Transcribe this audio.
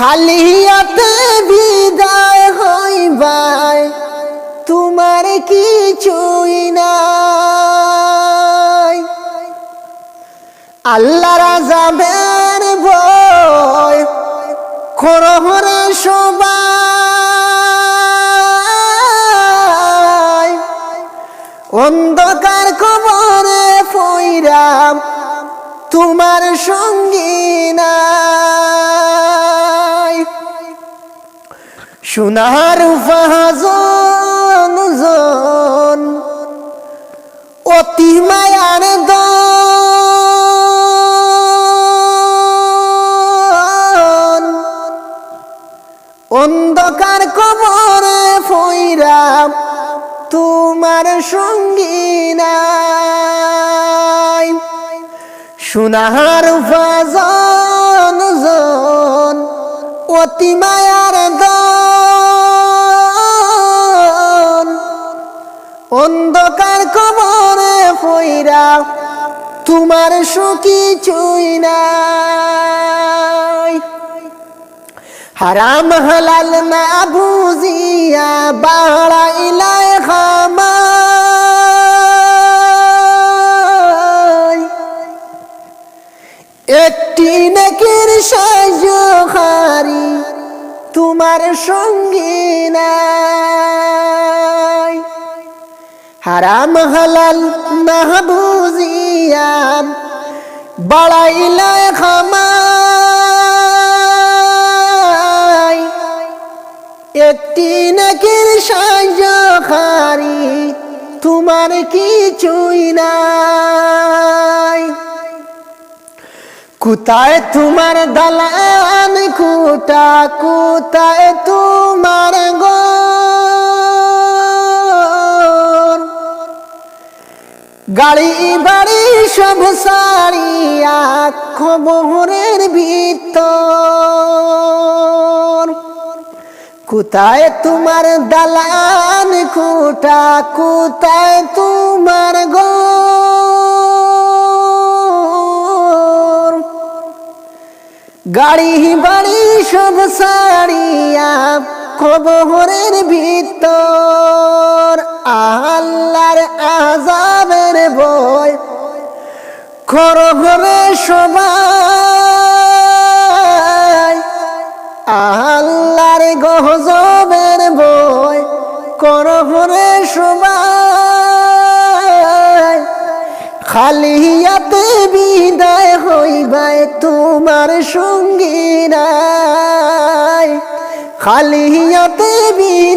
খালিয়াতে বিদায় হইবাই তোমার কিছুই নাই। আল্লাহ রাজাবের ভয় করহরে সবাই, অন্ধকার কবরে পইরাম তোমার সঙ্গী নাই। সোনার ফাহাজন অতি মায়ার দন, অন্ধকার কবরে পইরাম তোমার সঙ্গী নাই। সোনার ফাহাজন অতি মায়ার দন, অন্ধকার কবরে পইরা তোমার কিছুই নাই। হারাম হালাল না বুঝিয়া বাড়াইলাই খামাই, একটি নেকির সাহায্যকারী তোমার সঙ্গী নাই। হারাম হালাল না বুঝিয়া বাড়াইলাই খামাই, একটি নেকির সাহায্যকারী তোমার কিছুই নাই। কোথায় তোমার দালান কোটা, কোথায় তোমার ঘর, গাড়ি বাড়ি সব সারিয়া খবরের ভিতর। কোথায় তোমার দালান কোটা, কোথায় তোমার ঘর, গাড়ি বাড়ি সব সারিয়া খবরের ভিতর। আল্লাহর আযাবের ভয় করহরে সবাই, আল্লাহর গজবের ভয় করহরে সবাই। খালিয়াতে বিদায় হইবাই তোমার সঙ্গী নাই, খালিয়াতে বিদায়